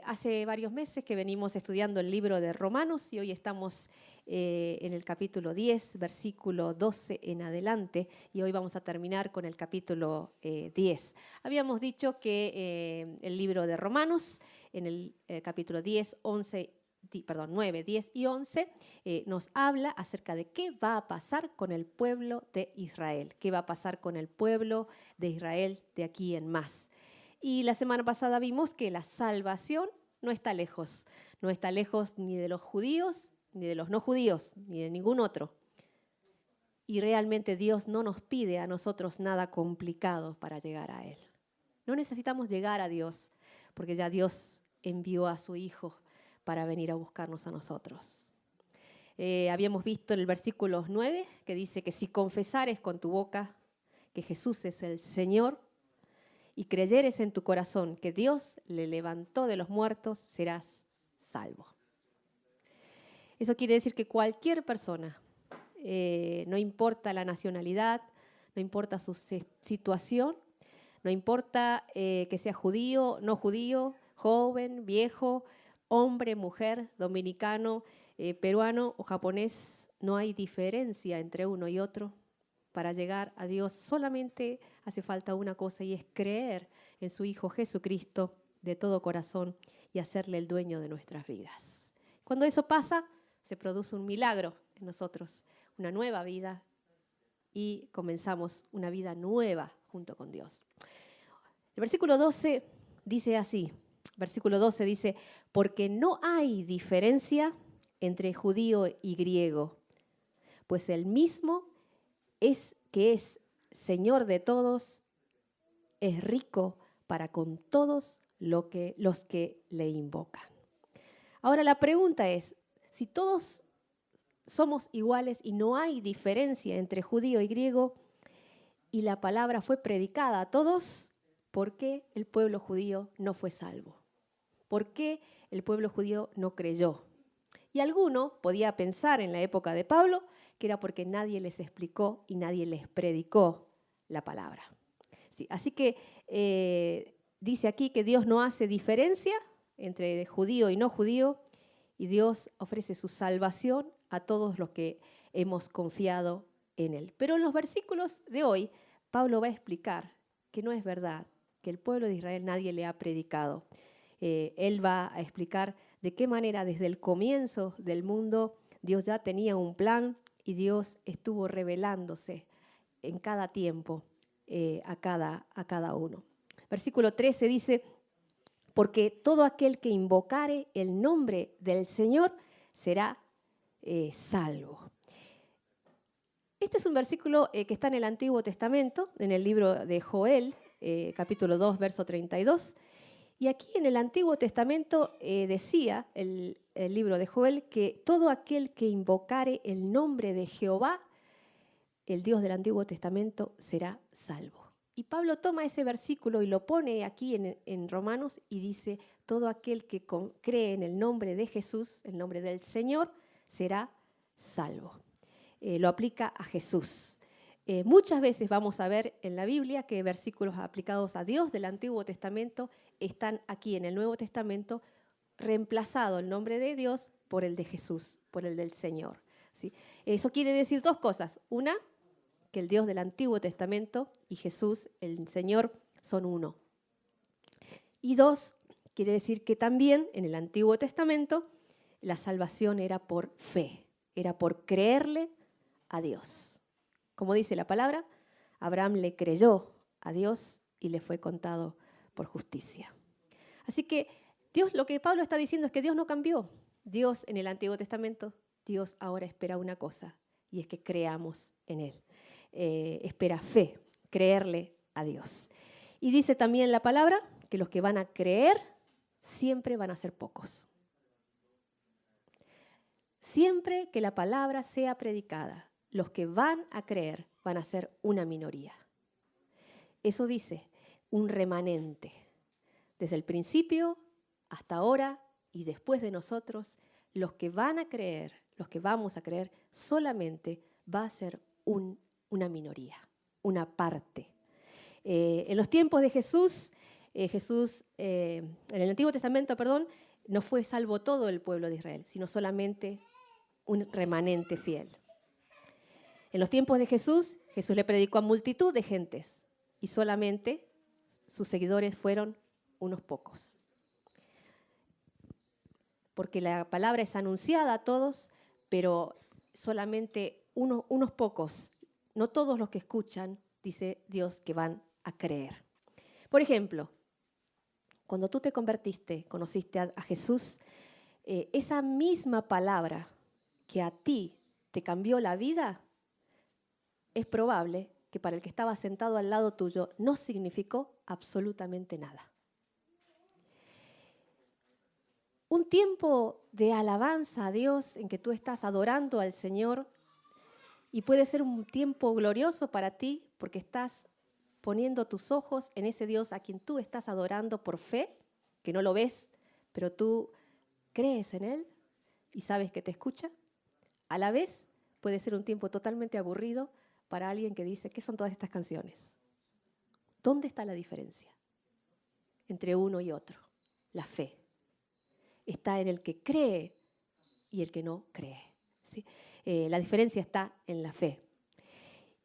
Hace varios meses que venimos estudiando el libro de Romanos y hoy estamos en el capítulo 10, versículo 12 en adelante, y hoy vamos a terminar con el capítulo 10. Habíamos dicho que el libro de Romanos, en el capítulo 10, 9, 10 y 11, nos habla acerca de qué va a pasar con el pueblo de Israel, qué va a pasar con el pueblo de Israel de aquí en más. Y la semana pasada vimos que la salvación no está lejos ni de los judíos, ni de los no judíos, ni de ningún otro. Y realmente Dios no nos pide a nosotros nada complicado para llegar a Él. No necesitamos llegar a Dios, porque ya Dios envió a su Hijo para venir a buscarnos a nosotros. Habíamos visto en el versículo 9 que dice que si confesares con tu boca que Jesús es el Señor y creyeres en tu corazón que Dios le levantó de los muertos, serás salvo. Eso quiere decir que cualquier persona, no importa la nacionalidad, no importa su situación, no importa que sea judío, no judío, joven, viejo, hombre, mujer, dominicano, peruano o japonés, no hay diferencia entre uno y otro. Para llegar a Dios solamente hace falta una cosa, y es creer en su Hijo Jesucristo de todo corazón y hacerle el dueño de nuestras vidas. Cuando eso pasa, se produce un milagro en nosotros, una nueva vida, y comenzamos una vida nueva junto con Dios. El versículo 12 dice así, versículo 12 dice, porque no hay diferencia entre judío y griego, pues el mismo es que es Señor de todos, es rico para con todos los que le invocan. Ahora la pregunta es, si todos somos iguales y no hay diferencia entre judío y griego, y la palabra fue predicada a todos, ¿por qué el pueblo judío no fue salvo? ¿Por qué el pueblo judío no creyó? Y alguno podía pensar en la época de Pablo que era porque nadie les explicó y nadie les predicó la palabra. Sí, así que dice aquí que Dios no hace diferencia entre judío y no judío, y Dios ofrece su salvación a todos los que hemos confiado en Él. Pero en los versículos de hoy, Pablo va a explicar que no es verdad, que el pueblo de Israel nadie le ha predicado. Él va a explicar de qué manera desde el comienzo del mundo Dios ya tenía un plan y Dios estuvo revelándose en cada tiempo a cada uno. Versículo 13 dice, porque todo aquel que invocare el nombre del Señor será salvo. Este es un versículo que está en el Antiguo Testamento, en el libro de Joel, capítulo 2, verso 32. Y aquí en el Antiguo Testamento decía el libro de Joel que todo aquel que invocare el nombre de Jehová, el Dios del Antiguo Testamento, será salvo. Y Pablo toma ese versículo y lo pone aquí en Romanos y dice, todo aquel que cree en el nombre de Jesús, el nombre del Señor, será salvo. Lo aplica a Jesús. Muchas veces vamos a ver en la Biblia que versículos aplicados a Dios del Antiguo Testamento están aquí en el Nuevo Testamento, reemplazado el nombre de Dios por el de Jesús, por el del Señor. ¿Sí? Eso quiere decir dos cosas. Una, que el Dios del Antiguo Testamento y Jesús, el Señor, son uno. Y dos, quiere decir que también en el Antiguo Testamento la salvación era por fe, era por creerle a Dios. Como dice la palabra, Abraham le creyó a Dios y le fue contado por justicia. Así que Dios, lo que Pablo está diciendo es que Dios no cambió. Dios en el Antiguo Testamento, Dios ahora espera una cosa, y es que creamos en Él. Espera fe, creerle a Dios. Y dice también la palabra que los que van a creer siempre van a ser pocos. Siempre que la palabra sea predicada, los que van a creer van a ser una minoría. Eso dice un remanente. Desde el principio hasta ahora y después de nosotros, los que van a creer, los que vamos a creer, solamente va a ser una minoría, una parte. En los tiempos de Jesús, Jesús, en el Antiguo Testamento, perdón, no fue salvo todo el pueblo de Israel, sino solamente un remanente fiel. En los tiempos de Jesús, Jesús le predicó a multitud de gentes y solamente sus seguidores fueron unos pocos. Porque la palabra es anunciada a todos, pero solamente unos pocos, no todos los que escuchan, dice Dios, que van a creer. Por ejemplo, cuando tú te convertiste, conociste a Jesús, esa misma palabra que a ti te cambió la vida, es probable que para el que estaba sentado al lado tuyo no significó absolutamente nada. Un tiempo de alabanza a Dios en que tú estás adorando al Señor y puede ser un tiempo glorioso para ti porque estás poniendo tus ojos en ese Dios a quien tú estás adorando por fe, que no lo ves, pero tú crees en Él y sabes que te escucha. A la vez puede ser un tiempo totalmente aburrido para alguien que dice, ¿qué son todas estas canciones? ¿Dónde está la diferencia entre uno y otro? La fe. Está en el que cree y el que no cree, ¿sí? La diferencia está en la fe.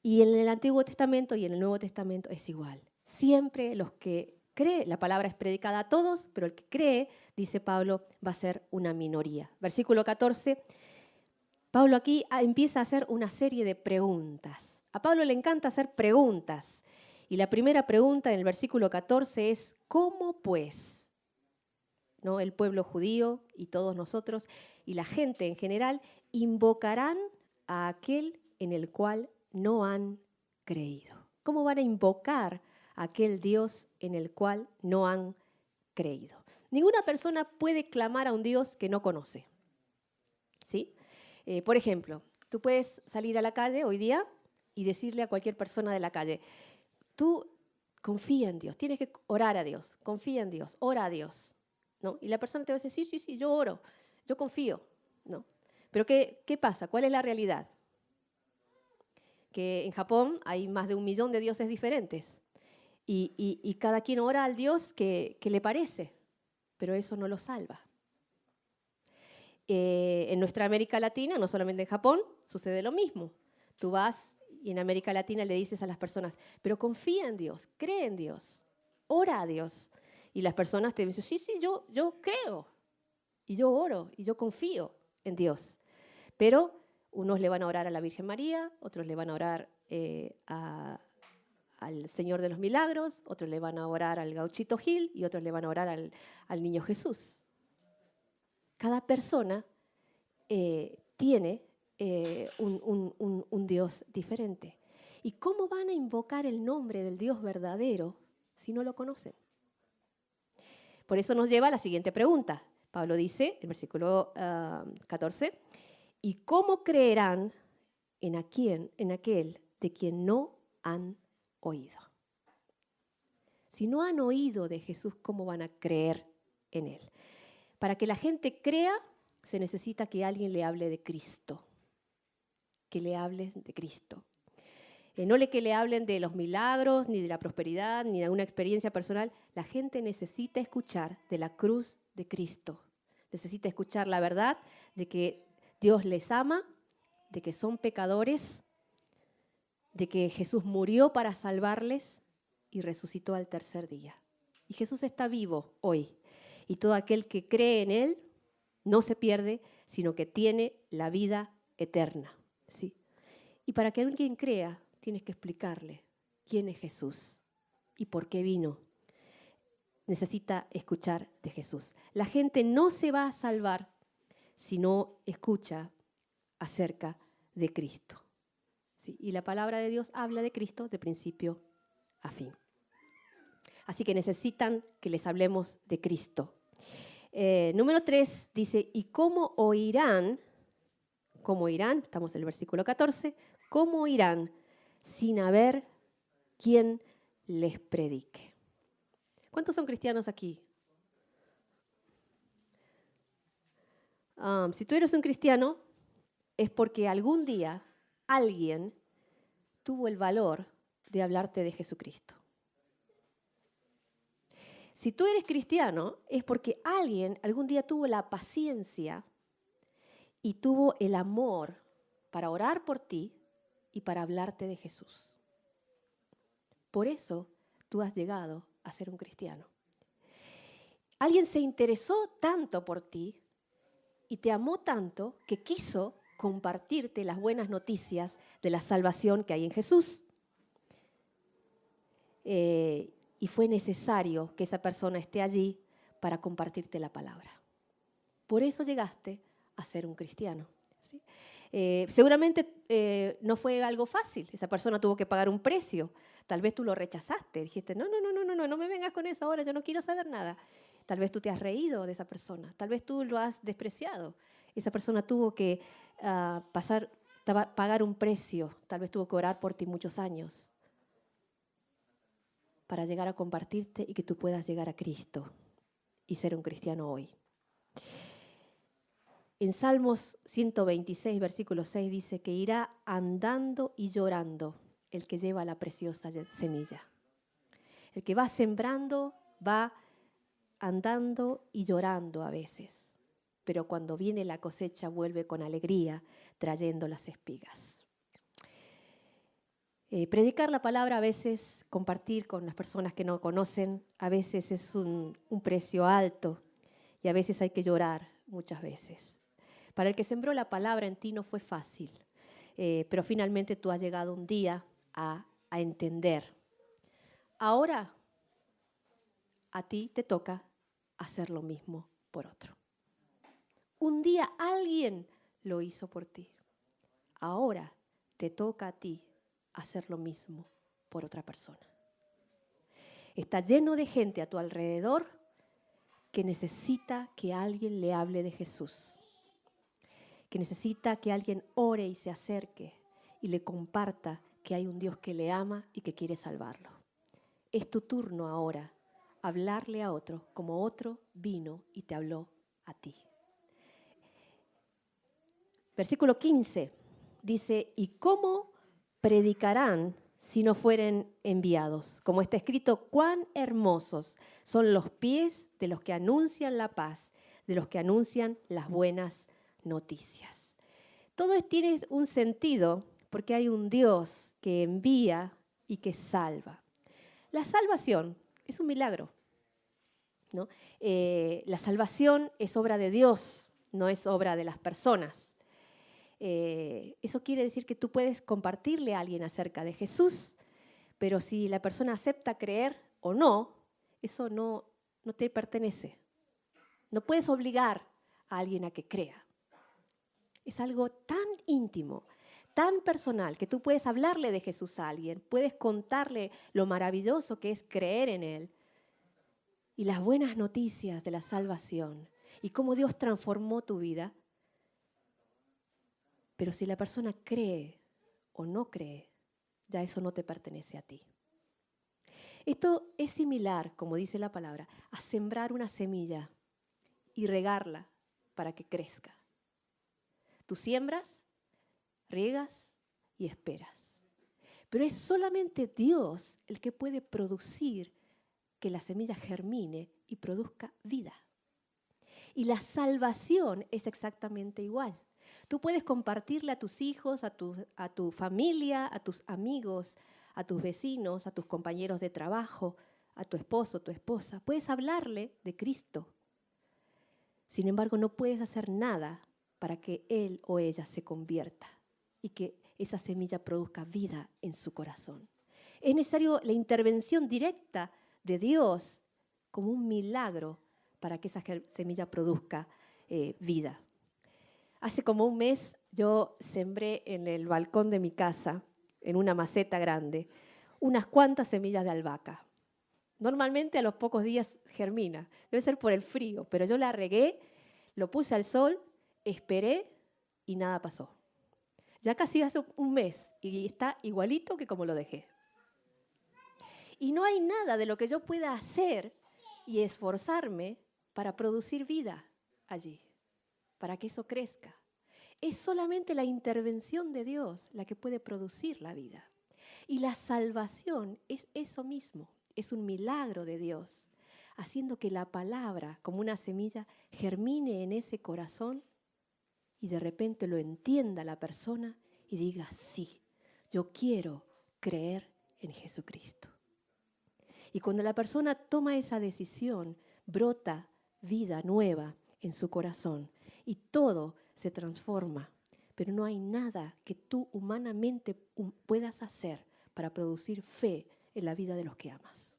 Y en el Antiguo Testamento y en el Nuevo Testamento es igual. Siempre los que creen, la palabra es predicada a todos, pero el que cree, dice Pablo, va a ser una minoría. Versículo 14, Pablo aquí empieza a hacer una serie de preguntas. A Pablo le encanta hacer preguntas. Y la primera pregunta en el versículo 14 es, ¿cómo pues? ¿No? El pueblo judío y todos nosotros y la gente en general invocarán a aquel en el cual no han creído. ¿Cómo van a invocar a aquel Dios en el cual no han creído? Ninguna persona puede clamar a un Dios que no conoce, ¿sí? Por ejemplo, tú puedes salir a la calle hoy día y decirle a cualquier persona de la calle, tú confía en Dios, tienes que orar a Dios, confía en Dios, ora a Dios, ¿no? Y la persona te va a decir, sí, yo oro, yo confío, ¿no? Pero ¿qué pasa? ¿Cuál es la realidad? Que en Japón hay más de 1 millón de dioses diferentes y cada quien ora al Dios que le parece, pero eso no lo salva. En nuestra América Latina, no solamente en Japón, sucede lo mismo. Tú vas y en América Latina le dices a las personas, pero confía en Dios, cree en Dios, ora a Dios. Y las personas te dicen, sí, yo creo, y yo oro, y yo confío en Dios. Pero unos le van a orar a la Virgen María, otros le van a orar al Señor de los Milagros, otros le van a orar al Gauchito Gil y otros le van a orar al Niño Jesús. Cada persona tiene un Dios diferente. ¿Y cómo van a invocar el nombre del Dios verdadero si no lo conocen? Por eso nos lleva a la siguiente pregunta. Pablo dice, en el versículo 14, ¿y cómo creerán en aquel de quien no han oído? Si no han oído de Jesús, ¿cómo van a creer en Él? Para que la gente crea, se necesita que alguien le hable de Cristo. Que le hables de Cristo. No que le hablen de los milagros, ni de la prosperidad, ni de una experiencia personal. La gente necesita escuchar de la cruz de Cristo. Necesita escuchar la verdad de que Dios les ama, de que son pecadores, de que Jesús murió para salvarles y resucitó al tercer día. Y Jesús está vivo hoy. Y todo aquel que cree en Él no se pierde, sino que tiene la vida eterna, ¿sí? Y para que alguien crea, tienes que explicarle quién es Jesús y por qué vino. Necesita escuchar de Jesús. La gente no se va a salvar si no escucha acerca de Cristo, ¿sí? Y la palabra de Dios habla de Cristo de principio a fin. Así que necesitan que les hablemos de Cristo. Número 3 dice, ¿y cómo oirán? ¿Cómo irán? Estamos en el versículo 14. ¿Cómo irán sin haber quien les predique? ¿Cuántos son cristianos aquí? Si tú eres un cristiano, es porque algún día alguien tuvo el valor de hablarte de Jesucristo. Si tú eres cristiano, es porque alguien algún día tuvo la paciencia y tuvo el amor para orar por ti y para hablarte de Jesús. Por eso tú has llegado a ser un cristiano. Alguien se interesó tanto por ti y te amó tanto que quiso compartirte las buenas noticias de la salvación que hay en Jesús. Y fue necesario que esa persona esté allí para compartirte la palabra. Por eso llegaste a ser un cristiano, ¿sí? Seguramente no fue algo fácil. Esa persona tuvo que pagar un precio. Tal vez tú lo rechazaste. Dijiste, no me vengas con eso ahora, yo no quiero saber nada. Tal vez tú te has reído de esa persona. Tal vez tú lo has despreciado. Esa persona tuvo que pagar un precio. Tal vez tuvo que orar por ti muchos años para llegar a compartirte y que tú puedas llegar a Cristo y ser un cristiano hoy. En Salmos 126, versículo 6 dice que irá andando y llorando el que lleva la preciosa semilla. El que va sembrando va andando y llorando a veces, pero cuando viene la cosecha vuelve con alegría trayendo las espigas. Predicar la palabra a veces, compartir con las personas que no conocen, a veces es un precio alto y a veces hay que llorar muchas veces. Para el que sembró la palabra en ti no fue fácil, pero finalmente tú has llegado un día a entender. Ahora a ti te toca hacer lo mismo por otro. Un día alguien lo hizo por ti. Ahora te toca a ti hacer lo mismo por otra persona. Está lleno de gente a tu alrededor que necesita que alguien le hable de Jesús, que necesita que alguien ore y se acerque y le comparta que hay un Dios que le ama y que quiere salvarlo. Es tu turno ahora hablarle a otro como otro vino y te habló a ti. Versículo 15 dice, ¿y cómo predicarán si no fueren enviados? Como está escrito, cuán hermosos son los pies de los que anuncian la paz, de los que anuncian las buenas noticias. Todo tiene un sentido porque hay un Dios que envía y que salva. La salvación es un milagro, ¿no? La salvación es obra de Dios, no es obra de las personas. Eso quiere decir que tú puedes compartirle a alguien acerca de Jesús, pero si la persona acepta creer o no, eso no te pertenece. No puedes obligar a alguien a que crea. Es algo tan íntimo, tan personal, que tú puedes hablarle de Jesús a alguien, puedes contarle lo maravilloso que es creer en Él y las buenas noticias de la salvación y cómo Dios transformó tu vida. Pero si la persona cree o no cree, ya eso no te pertenece a ti. Esto es similar, como dice la palabra, a sembrar una semilla y regarla para que crezca. Tú siembras, riegas y esperas. Pero es solamente Dios el que puede producir que la semilla germine y produzca vida. Y la salvación es exactamente igual. Tú puedes compartirle a tus hijos, a tu familia, a tus amigos, a tus vecinos, a tus compañeros de trabajo, a tu esposo, tu esposa. Puedes hablarle de Cristo. Sin embargo, no puedes hacer nada para que él o ella se convierta y que esa semilla produzca vida en su corazón. Es necesario la intervención directa de Dios como un milagro para que esa semilla produzca vida. Hace como un mes yo sembré en el balcón de mi casa, en una maceta grande, unas cuantas semillas de albahaca. Normalmente a los pocos días germina, debe ser por el frío, pero yo la regué, lo puse al sol, esperé y nada pasó. Ya casi hace un mes y está igualito que como lo dejé. Y no hay nada de lo que yo pueda hacer y esforzarme para producir vida allí, para que eso crezca. Es solamente la intervención de Dios la que puede producir la vida. Y la salvación es eso mismo, es un milagro de Dios. haciendo que la palabra, como una semilla, germine en ese corazón y de repente lo entienda la persona y diga, sí, yo quiero creer en Jesucristo. Y cuando la persona toma esa decisión, brota vida nueva en su corazón y todo se transforma. Pero no hay nada que tú humanamente puedas hacer para producir fe en la vida de los que amas.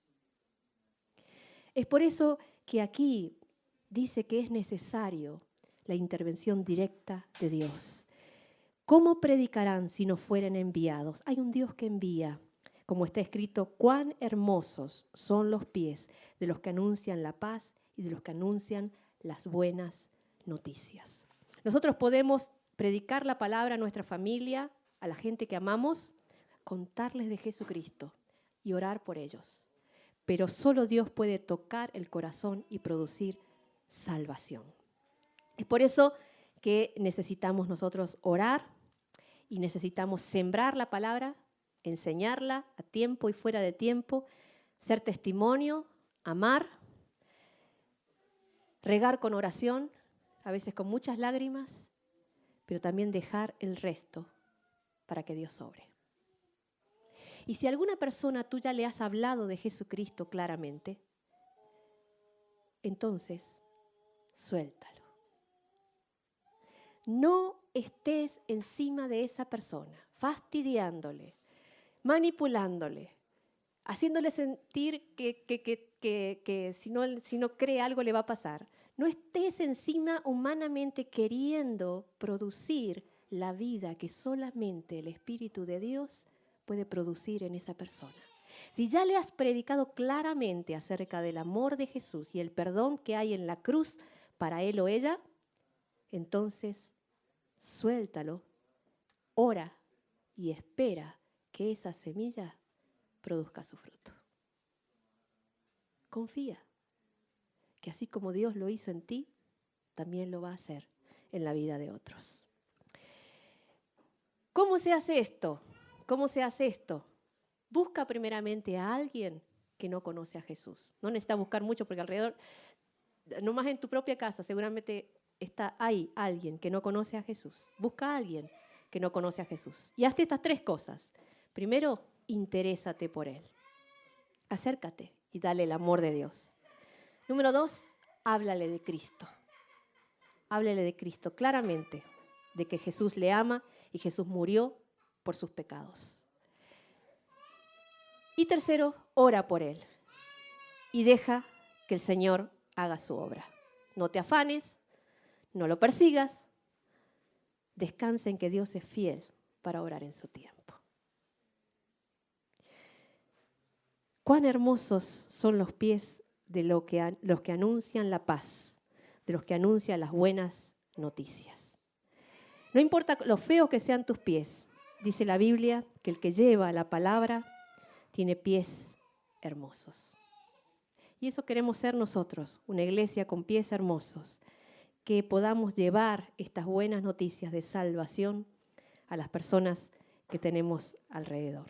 Es por eso que aquí dice que es necesario la intervención directa de Dios. ¿Cómo predicarán si no fueren enviados? Hay un Dios que envía. Como está escrito, cuán hermosos son los pies de los que anuncian la paz y de los que anuncian las buenas noticias. Nosotros podemos predicar la palabra a nuestra familia, a la gente que amamos, contarles de Jesucristo y orar por ellos. Pero solo Dios puede tocar el corazón y producir salvación. Es por eso que necesitamos nosotros orar y necesitamos sembrar la palabra, enseñarla a tiempo y fuera de tiempo, ser testimonio, amar, regar con oración, a veces con muchas lágrimas, pero también dejar el resto para que Dios obre. Y si a alguna persona tú ya le has hablado de Jesucristo claramente, entonces suéltalo. No estés encima de esa persona, fastidiándole, manipulándole, haciéndole sentir que si no cree algo le va a pasar. No estés encima humanamente queriendo producir la vida que solamente el Espíritu de Dios puede producir en esa persona. Si ya le has predicado claramente acerca del amor de Jesús y el perdón que hay en la cruz para él o ella, entonces suéltalo, ora y espera que esa semilla produzca su fruto. Confía que así como Dios lo hizo en ti, también lo va a hacer en la vida de otros. ¿Cómo se hace esto? ¿Cómo se hace esto? Busca primeramente a alguien que no conoce a Jesús. No necesitas buscar mucho porque alrededor, nomás en tu propia casa, seguramente está ahí alguien que no conoce a Jesús. Busca a alguien que no conoce a Jesús. Y hazte estas 3 cosas. Primero, interésate por Él. Acércate y dale el amor de Dios. Número 2, háblale de Cristo. Háblale de Cristo claramente, de que Jesús le ama y Jesús murió por sus pecados. Y tercero, ora por Él y deja que el Señor haga su obra. No te afanes, no lo persigas, descansa en que Dios es fiel para orar en su tiempo. Cuán hermosos son los pies de los que anuncian la paz, de los que anuncian las buenas noticias. No importa lo feos que sean tus pies, dice la Biblia que el que lleva la palabra tiene pies hermosos. Y eso queremos ser nosotros, una iglesia con pies hermosos, que podamos llevar estas buenas noticias de salvación a las personas que tenemos alrededor.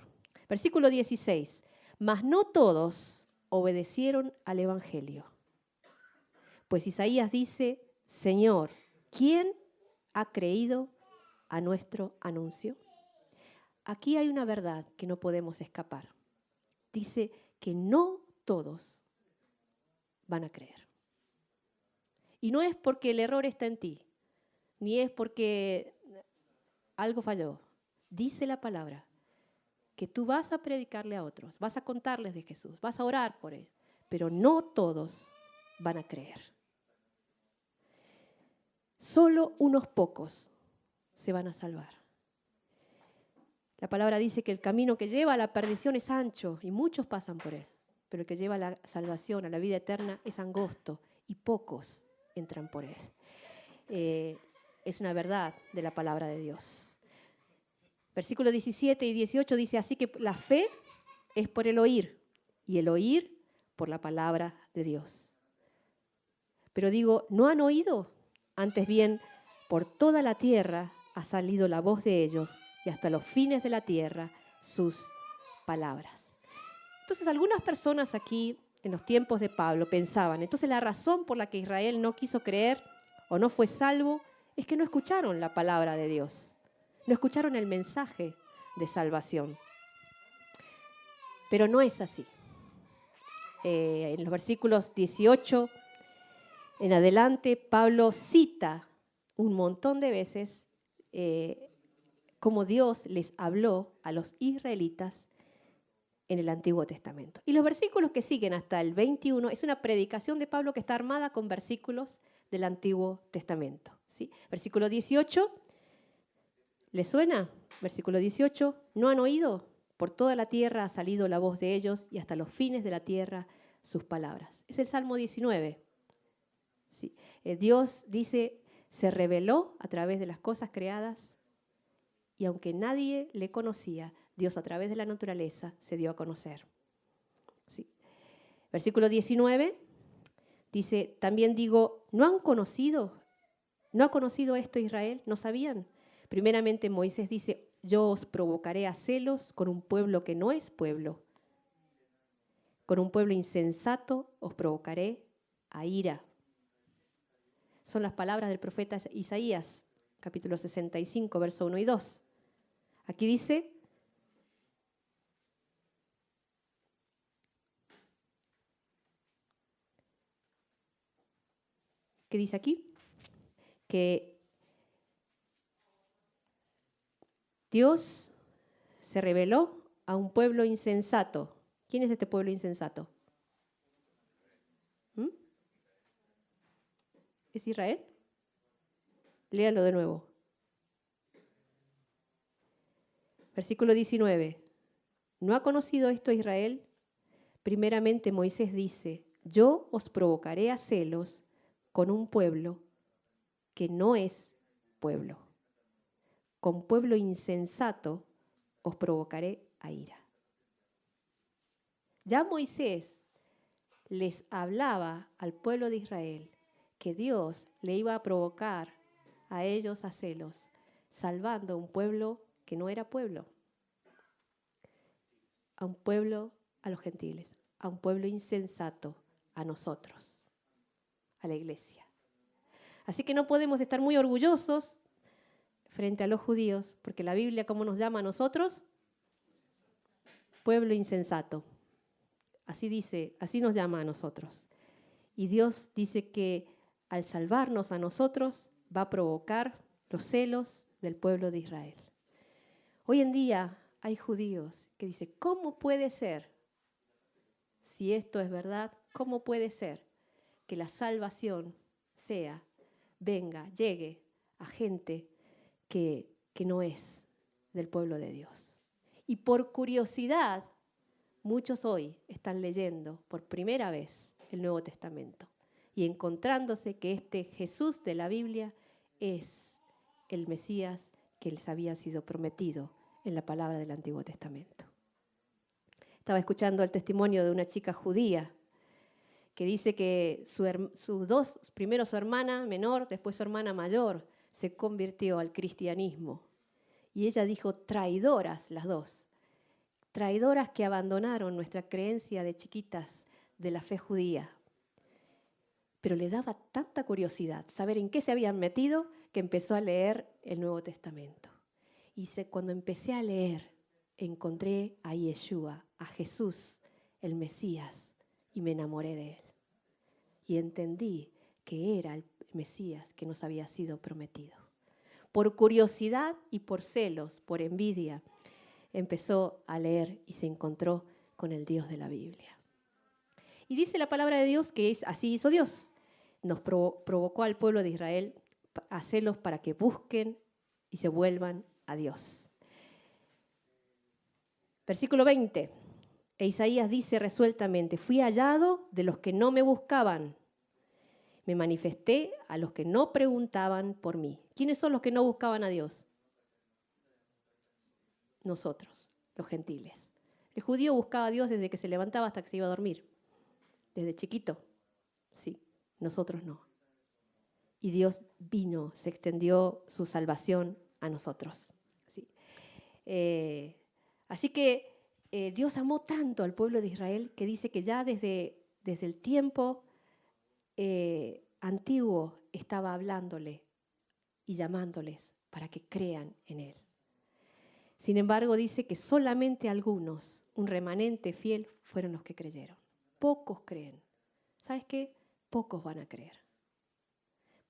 Versículo 16. Mas no todos obedecieron al Evangelio. Pues Isaías dice, Señor, ¿quién ha creído a nuestro anuncio? Aquí hay una verdad que no podemos escapar. Dice que no todos van a creer. Y no es porque el error está en ti, ni es porque algo falló. Dice la palabra que tú vas a predicarle a otros, vas a contarles de Jesús, vas a orar por él, pero no todos van a creer. Solo unos pocos se van a salvar. La palabra dice que el camino que lleva a la perdición es ancho y muchos pasan por él, pero el que lleva a la salvación, a la vida eterna, es angosto y pocos entran por él. Es una verdad de la palabra de Dios. Versículos 17 y 18 dice, así que la fe es por el oír y el oír por la palabra de Dios. Pero digo, ¿no han oído? Antes bien, por toda la tierra ha salido la voz de ellos y hasta los fines de la tierra sus palabras. Entonces, algunas personas aquí en los tiempos de Pablo pensaban. Entonces la razón por la que Israel no quiso creer o no fue salvo es que no escucharon la palabra de Dios, no escucharon el mensaje de salvación. Pero no es así. En los versículos 18 en adelante, Pablo cita un montón de veces cómo Dios les habló a los israelitas en el Antiguo Testamento. Y los versículos que siguen hasta el 21 es una predicación de Pablo que está armada con versículos del Antiguo Testamento. ¿Sí? Versículo 18, ¿les suena? Versículo 18, ¿no han oído? Por toda la tierra ha salido la voz de ellos y hasta los fines de la tierra sus palabras. Es el Salmo 19. Sí. Dios dice, se reveló a través de las cosas creadas y aunque nadie le conocía, Dios a través de la naturaleza se dio a conocer. Sí. Versículo 19 dice, también digo, ¿no han conocido? ¿No ha conocido esto Israel? ¿No sabían? Primeramente Moisés dice, yo os provocaré a celos con un pueblo que no es pueblo. Con un pueblo insensato os provocaré a ira. Son las palabras del profeta Isaías, capítulo 65, verso 1 y 2. Aquí dice, ¿qué dice aquí? Que Dios se reveló a un pueblo insensato. ¿Quién es este pueblo insensato? ¿Es Israel? Léalo de nuevo. Versículo 19. ¿No ha conocido esto Israel? Primeramente Moisés dice, yo os provocaré a celos con un pueblo que no es pueblo. Con pueblo insensato os provocaré a ira. Ya Moisés les hablaba al pueblo de Israel que Dios le iba a provocar a ellos a celos, salvando a un pueblo que no era pueblo, a un pueblo, a los gentiles, a un pueblo insensato, a nosotros, a la iglesia. Así que no podemos estar muy orgullosos frente a los judíos, porque la Biblia, ¿cómo nos llama a nosotros? Pueblo insensato. Así dice, así nos llama a nosotros. Y Dios dice que al salvarnos a nosotros va a provocar los celos del pueblo de Israel. Hoy en día hay judíos que dicen, ¿cómo puede ser? Si esto es verdad, ¿cómo puede ser que la salvación venga, llegue a gente que no es del pueblo de Dios? Y por curiosidad, muchos hoy están leyendo por primera vez el Nuevo Testamento y encontrándose que este Jesús de la Biblia es el Mesías que les había sido prometido en la palabra del Antiguo Testamento. Estaba escuchando el testimonio de una chica judía que dice que primero su hermana menor, después su hermana mayor, se convirtió al cristianismo. Y ella dijo, traidoras las dos, traidoras que abandonaron nuestra creencia de chiquitas de la fe judía. Pero le daba tanta curiosidad saber en qué se habían metido que empezó a leer el Nuevo Testamento. Y cuando empecé a leer, encontré a Yeshua, a Jesús, el Mesías, y me enamoré de él. Y entendí que era el Mesías que nos había sido prometido. Por curiosidad y por celos, por envidia, empezó a leer y se encontró con el Dios de la Biblia. Y dice la palabra de Dios que así hizo Dios. Nos provocó al pueblo de Israel a celos para que busquen y se vuelvan a Dios. Versículo 20. E Isaías dice resueltamente, fui hallado de los que no me buscaban. Me manifesté a los que no preguntaban por mí. ¿Quiénes son los que no buscaban a Dios? Nosotros, los gentiles. El judío buscaba a Dios desde que se levantaba hasta que se iba a dormir. Desde chiquito. Sí, nosotros no. Y Dios vino, se extendió su salvación a nosotros. ¿Sí? Así que Dios amó tanto al pueblo de Israel que dice que ya desde desde el tiempo antiguo estaba hablándole y llamándoles para que crean en Él. Sin embargo, dice que solamente algunos, un remanente fiel, fueron los que creyeron. Pocos creen. ¿Sabes qué? Pocos van a creer.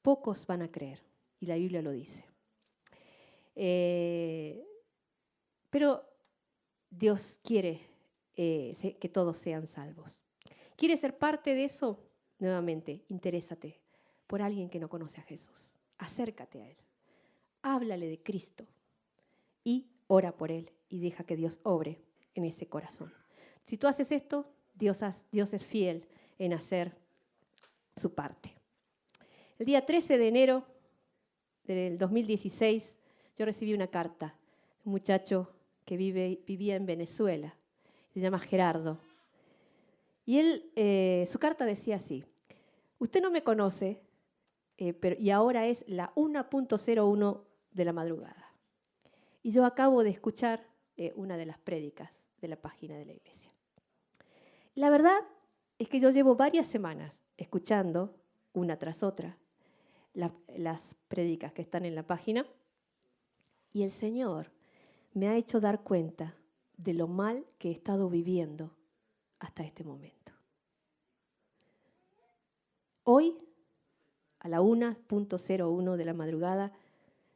Pocos van a creer. Y la Biblia lo dice. Pero Dios quiere que todos sean salvos. ¿Quieres ser parte de eso? Nuevamente, interésate por alguien que no conoce a Jesús. Acércate a Él. Háblale de Cristo y ora por Él y deja que Dios obre en ese corazón. Si tú haces esto, Dios es fiel en hacer su parte. El día 13 de enero del 2016, yo recibí una carta de un muchacho que vivía en Venezuela. Se llama Gerardo. Y su carta decía así: usted no me conoce, y ahora es la 1.01 de la madrugada. Y yo acabo de escuchar una de las prédicas de la página de la iglesia. La verdad es que yo llevo varias semanas escuchando, una tras otra, las prédicas que están en la página, y el Señor me ha hecho dar cuenta de lo mal que he estado viviendo hasta este momento. Hoy, a la 1.01 de la madrugada,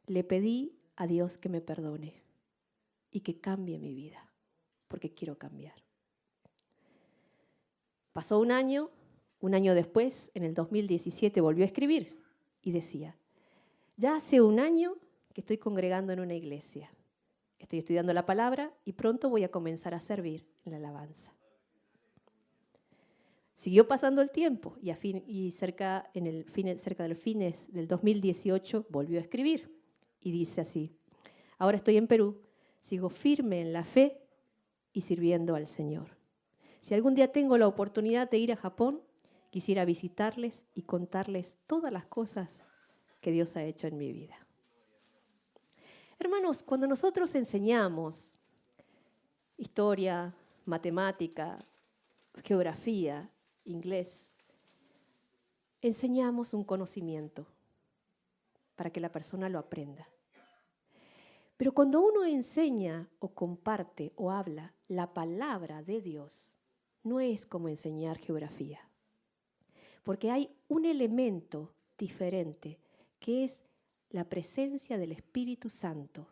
le pedí a Dios que me perdone y que cambie mi vida, porque quiero cambiar. Pasó un año después, en el 2017, volvió a escribir y decía: ya hace un año que estoy congregando en una iglesia. Estoy estudiando la palabra y pronto voy a comenzar a servir en la alabanza. Siguió pasando el tiempo y cerca de los fines del 2018 volvió a escribir y dice así: ahora estoy en Perú, sigo firme en la fe y sirviendo al Señor. Si algún día tengo la oportunidad de ir a Japón, quisiera visitarles y contarles todas las cosas que Dios ha hecho en mi vida. Hermanos, cuando nosotros enseñamos historia, matemática, geografía, inglés, enseñamos un conocimiento para que la persona lo aprenda. Pero cuando uno enseña o comparte o habla la palabra de Dios, no es como enseñar geografía, porque hay un elemento diferente que es la presencia del Espíritu Santo,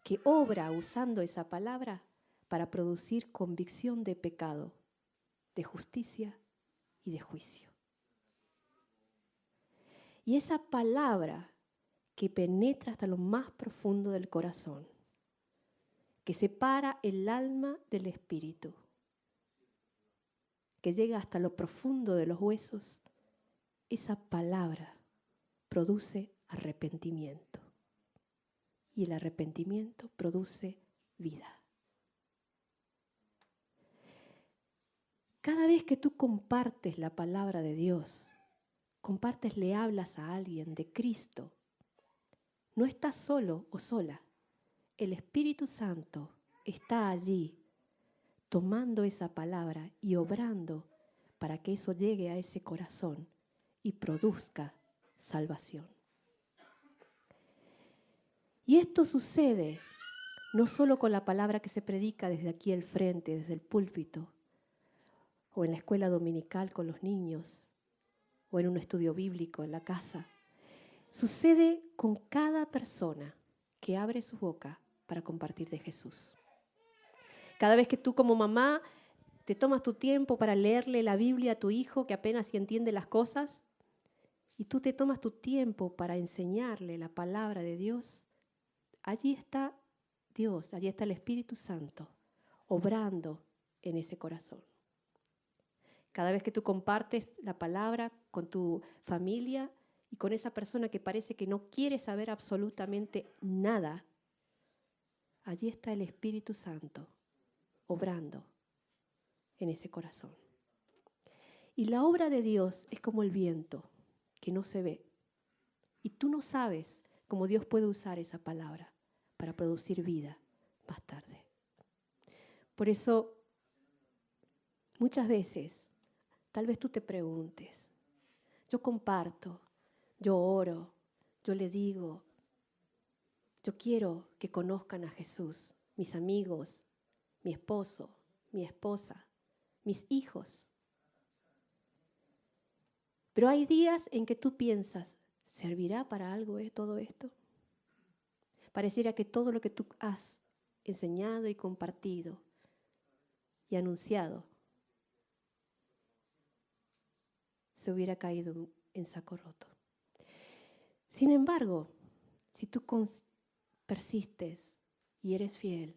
que obra usando esa palabra para producir convicción de pecado, de justicia y de juicio. Y esa palabra que penetra hasta lo más profundo del corazón, que separa el alma del espíritu, que llega hasta lo profundo de los huesos, esa palabra produce arrepentimiento. Y el arrepentimiento produce vida. Cada vez que tú compartes la palabra de Dios, le hablas a alguien de Cristo, no estás solo o sola. El Espíritu Santo está allí tomando esa palabra y obrando para que eso llegue a ese corazón y produzca salvación. Y esto sucede no solo con la palabra que se predica desde aquí al frente, desde el púlpito, o en la escuela dominical con los niños, o en un estudio bíblico en la casa. Sucede con cada persona que abre su boca para compartir de Jesús. Cada vez que tú como mamá te tomas tu tiempo para leerle la Biblia a tu hijo que apenas si entiende las cosas, y tú te tomas tu tiempo para enseñarle la palabra de Dios, allí está Dios, allí está el Espíritu Santo, obrando en ese corazón. Cada vez que tú compartes la palabra con tu familia y con esa persona que parece que no quiere saber absolutamente nada, allí está el Espíritu Santo obrando en ese corazón. Y la obra de Dios es como el viento que no se ve. Y tú no sabes cómo Dios puede usar esa palabra para producir vida más tarde. Por eso, muchas veces Tal vez tú te preguntes, yo comparto, yo oro, yo le digo, yo quiero que conozcan a Jesús, mis amigos, mi esposo, mi esposa, mis hijos. Pero hay días en que tú piensas, ¿servirá para algo todo esto? Pareciera que todo lo que tú has enseñado y compartido y anunciado se hubiera caído en saco roto. Sin embargo, si tú persistes y eres fiel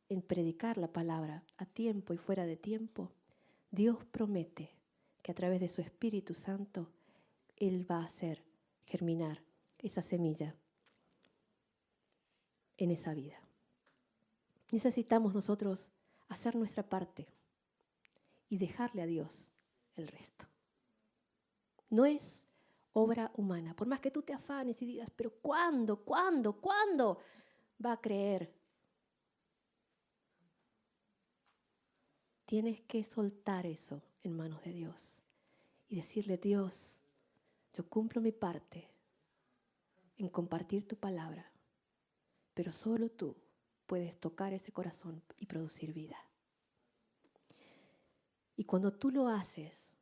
en predicar la palabra a tiempo y fuera de tiempo, Dios promete que a través de su Espíritu Santo Él va a hacer germinar esa semilla en esa vida. Necesitamos nosotros hacer nuestra parte y dejarle a Dios el resto. No es obra humana. Por más que tú te afanes y digas, pero ¿cuándo va a creer? Tienes que soltar eso en manos de Dios y decirle, Dios, yo cumplo mi parte en compartir tu palabra, pero solo tú puedes tocar ese corazón y producir vida. Y cuando tú lo haces,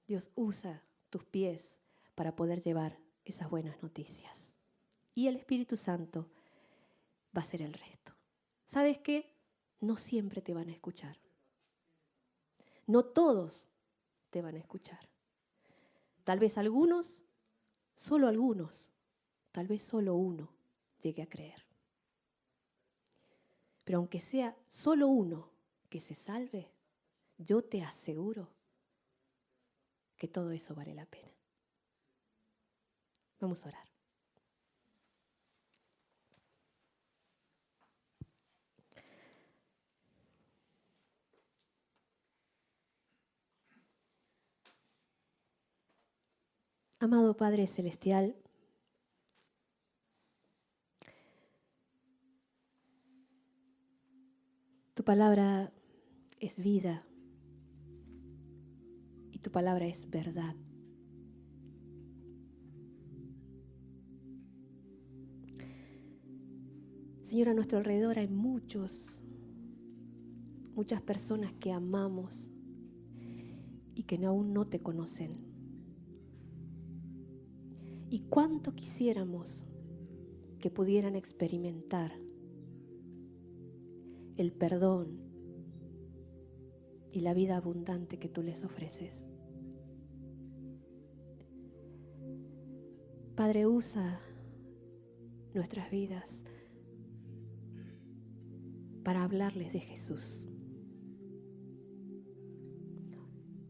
Dios usa tus pies para poder llevar esas buenas noticias. Y el Espíritu Santo va a hacer el resto. ¿Sabes qué? No siempre te van a escuchar. No todos te van a escuchar. Tal vez algunos, solo algunos, tal vez solo uno llegue a creer. Pero aunque sea solo uno que se salve, yo te aseguro que todo eso vale la pena. Vamos a orar. Amado Padre Celestial, tu palabra es vida y tu palabra es verdad. Señor, a nuestro alrededor hay muchas personas que amamos y que aún no te conocen. Y cuánto quisiéramos que pudieran experimentar el perdón y la vida abundante que tú les ofreces. Padre, usa nuestras vidas para hablarles de Jesús.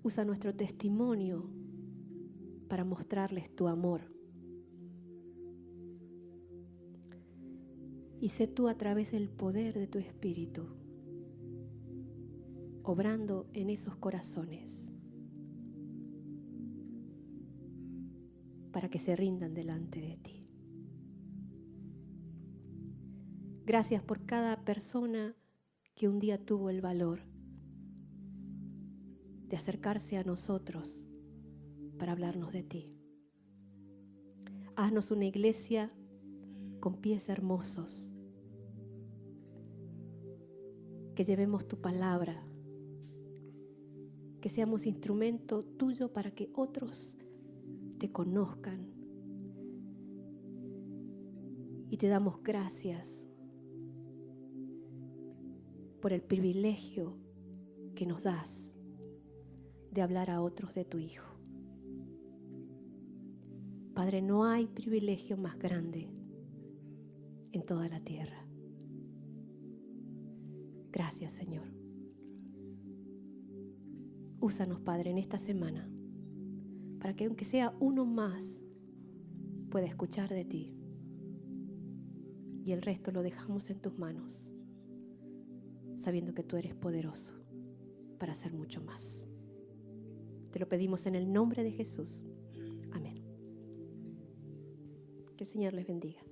Usa nuestro testimonio para mostrarles tu amor. Y sé tú a través del poder de tu Espíritu, obrando en esos corazones para que se rindan delante de ti. Gracias por cada persona que un día tuvo el valor de acercarse a nosotros para hablarnos de ti. Haznos una iglesia con pies hermosos, que llevemos tu palabra, que seamos instrumento tuyo para que otros te conozcan. Y te damos gracias por el privilegio que nos das de hablar a otros de tu Hijo. Padre, no hay privilegio más grande en toda la tierra. Gracias, Señor. Úsanos, Padre, en esta semana para que aunque sea uno más pueda escuchar de ti y el resto lo dejamos en tus manos, sabiendo que tú eres poderoso para hacer mucho más. Te lo pedimos en el nombre de Jesús. Amén. Que el Señor les bendiga.